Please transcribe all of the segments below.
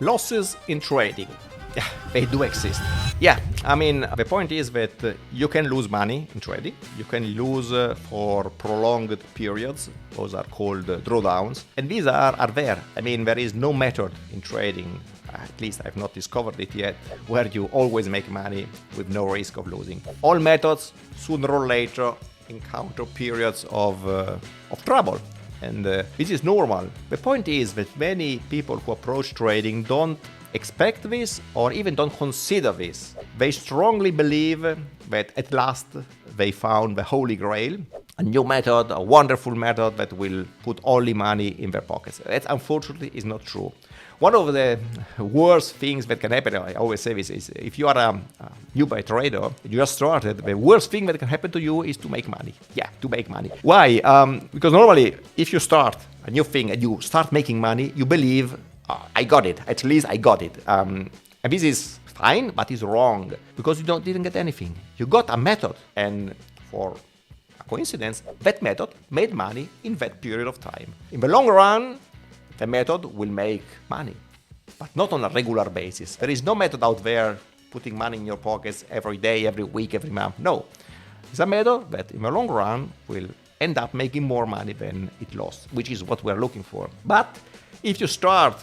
Losses in trading. Yeah, they do exist. Yeah, I mean, the point is that you can lose money in trading. You can lose for prolonged periods. Those are called drawdowns. And these are there. I mean, there is no method in trading, at least I've not discovered it yet, where you always make money with no risk of losing. All methods, sooner or later, encounter periods of trouble. And this is normal. The point is that many people who approach trading don't expect this or even don't consider this. They strongly believe that at last they found the holy grail, a new method, a wonderful method that will put only money in their pockets. That unfortunately is not true. One of the worst things that can happen, I always say this, is if you are a newbie trader, you just started, the worst thing that can happen to you is to make money. Yeah, to make money. Why? Because normally, if you start a new thing and you start making money, you believe, I got it, at least I got it. And this is fine, but it's wrong, because you didn't get anything. You got a method, and for a coincidence, that method made money in that period of time. In the long run, the method will make money, but not on a regular basis. There is no method out there putting money in your pockets every day, every week, every month. No. It's a method that in the long run will end up making more money than it lost, which is what we're looking for. But if you start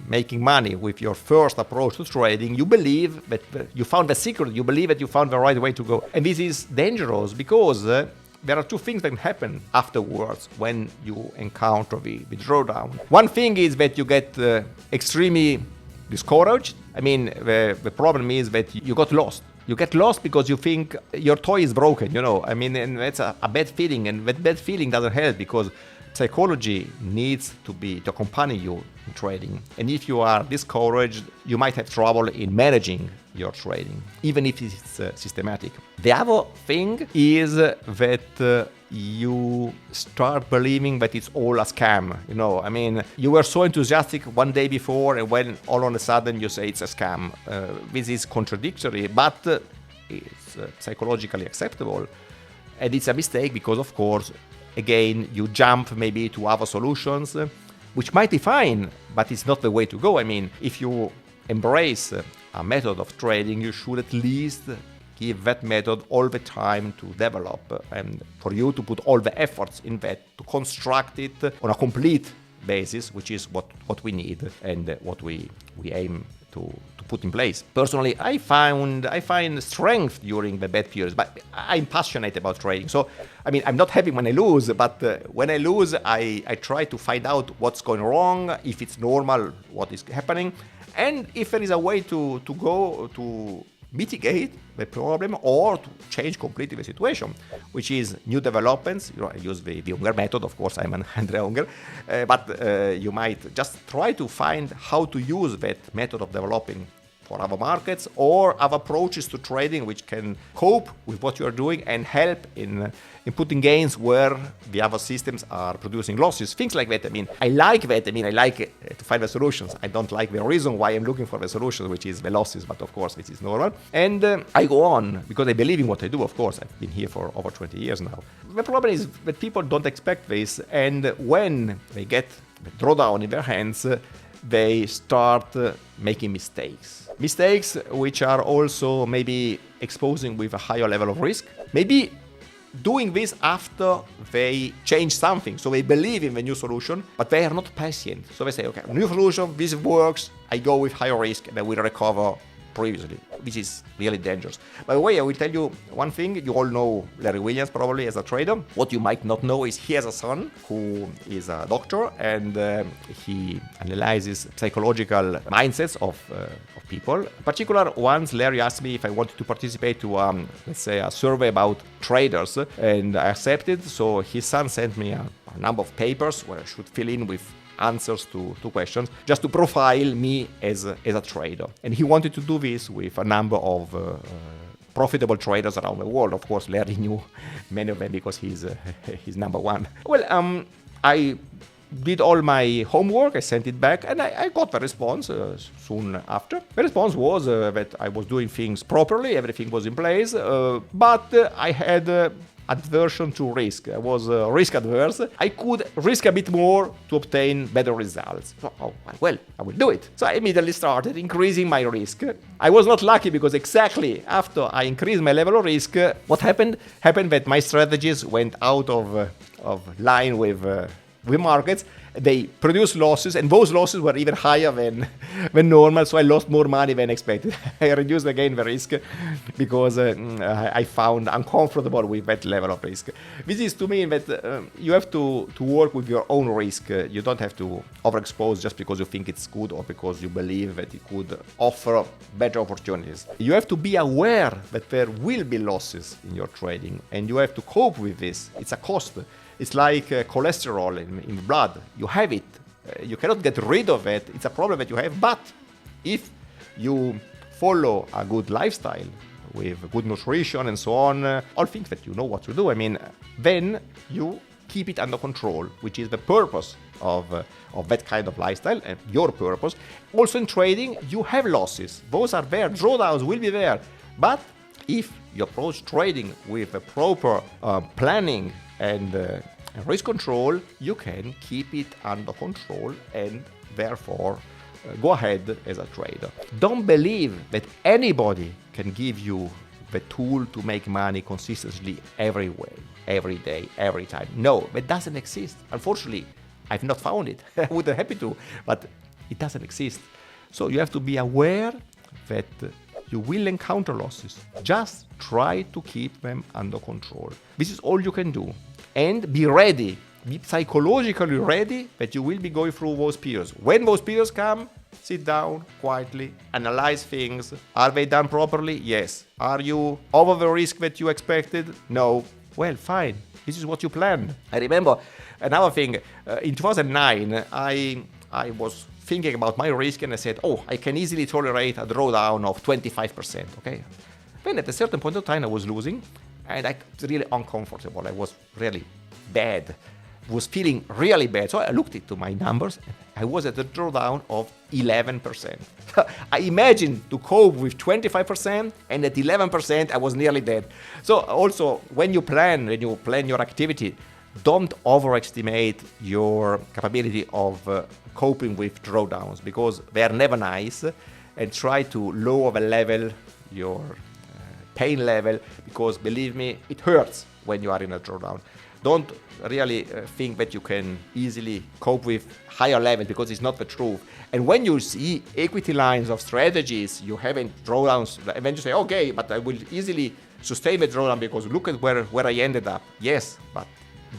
making money with your first approach to trading, you believe that you found the secret, you believe that you found the right way to go. And this is dangerous because there are two things that can happen afterwards when you encounter the drawdown. One thing is that you get extremely discouraged. I mean, the problem is that you got lost. You get lost because you think your toy is broken, you know. I mean, and that's a bad feeling, and that bad feeling doesn't help because psychology needs to accompany you in trading. And if you are discouraged, you might have trouble in managing your trading, even if it's systematic. The other thing is that you start believing that it's all a scam. You know, I mean, you were so enthusiastic one day before, and when all of a sudden you say it's a scam. This is contradictory, but it's psychologically acceptable. And it's a mistake because, of course, again, you jump maybe to other solutions, which might be fine, but it's not the way to go. I mean, if you embrace a method of trading, you should at least give that method all the time to develop and for you to put all the efforts in that, to construct it on a complete basis, which is what we need and what we aim to put in place. Personally, I find strength during the bad periods, but I'm passionate about trading. So, I mean, I'm not happy when I lose, but when I lose, I try to find out what's going wrong, if it's normal, what is happening, and if there is a way to go to mitigate the problem or to change completely the situation, which is new developments. You know, I use the Unger method, of course, I'm an Andrea Unger, but you might just try to find how to use that method of developing for other markets or other approaches to trading which can cope with what you are doing and help in putting gains where the other systems are producing losses. Things like that. I mean, I like that. I mean, I like to find the solutions. I don't like the reason why I'm looking for the solutions, which is the losses, but of course, this is normal. And I go on because I believe in what I do, of course. I've been here for over 20 years now. The problem is that people don't expect this, and when they get the drawdown in their hands, they start making mistakes. Mistakes which are also maybe exposing with a higher level of risk. Maybe doing this after they change something. So they believe in the new solution, but they are not patient. So they say, okay, new solution, this works, I go with higher risk and I will recover previously. This is really dangerous. By the way, I will tell you one thing. You all know Larry Williams probably as a trader. What you might not know is he has a son who is a doctor, and he analyzes psychological mindsets of people. In particular, once Larry asked me if I wanted to participate to, let's say, a survey about traders, and I accepted. So his son sent me a number of papers where I should fill in with answers to questions, just to profile me as a trader. And he wanted to do this with a number of profitable traders around the world. Of course, Larry knew many of them because he's number one. Well, I did all my homework, I sent it back, and I got the response soon after. The response was that I was doing things properly, everything was in place, but I had aversion to risk. I was risk adverse. I could risk a bit more to obtain better results. So, well, I will do it. So I immediately started increasing my risk. I was not lucky because exactly after I increased my level of risk, what happened? Happened that my strategies went out of line with markets. They produced losses, and those losses were even higher than normal, so I lost more money than expected. I reduced again the risk because I found uncomfortable with that level of risk. This is to mean that you have to work with your own risk. You don't have to overexpose just because you think it's good or because you believe that it could offer better opportunities. You have to be aware that there will be losses in your trading, and you have to cope with this. It's a cost. It's like cholesterol in blood. You have it. You cannot get rid of it. It's a problem that you have. But if you follow a good lifestyle with good nutrition and so on, all things that you know what to do, then you keep it under control, which is the purpose of that kind of lifestyle and your purpose. Also in trading, you have losses. Those are there. Drawdowns will be there. But if you approach trading with a proper planning and risk control, you can keep it under control and therefore go ahead as a trader. Don't believe that anybody can give you the tool to make money consistently every way, every day, every time. No, that doesn't exist. Unfortunately, I've not found it. I would be happy to, but it doesn't exist. So you have to be aware that you will encounter losses. Just try to keep them under control. This is all you can do. And be ready. Be psychologically ready that you will be going through those periods. When those periods come, sit down quietly, analyze things. Are they done properly? Yes. Are you over the risk that you expected? No. Well, fine. This is what you planned. I remember another thing. In 2009, I was thinking about my risk and I said, I can easily tolerate a drawdown of 25%, okay? Then at a certain point of time I was losing and I was really uncomfortable. I was really bad. I was feeling really bad. So I looked into my numbers. I was at a drawdown of 11%. I imagined to cope with 25% and at 11% I was nearly dead. So also when you plan your activity, don't overestimate your capability of coping with drawdowns because they are never nice, and try to lower the level, your pain level, because believe me, it hurts when you are in a drawdown. Don't really think that you can easily cope with higher level because it's not the truth. And when you see equity lines of strategies, you having drawdowns, and then you say, okay, but I will easily sustain the drawdown because look at where I ended up. Yes, but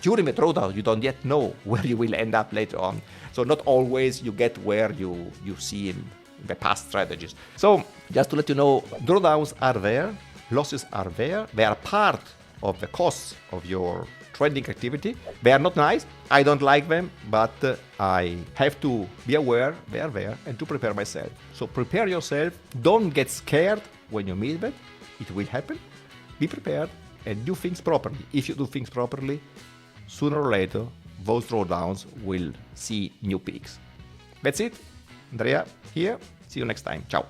during the drawdown, you don't yet know where you will end up later on. So not always you get where you see in the past strategies. So just to let you know, drawdowns are there, losses are there. They are part of the costs of your trading activity. They are not nice. I don't like them, but I have to be aware they are there and to prepare myself. So prepare yourself. Don't get scared when you meet them. It will happen. Be prepared and do things properly. If you do things properly, sooner or later, those drawdowns will see new peaks. That's it. Andrea here. See you next time. Ciao.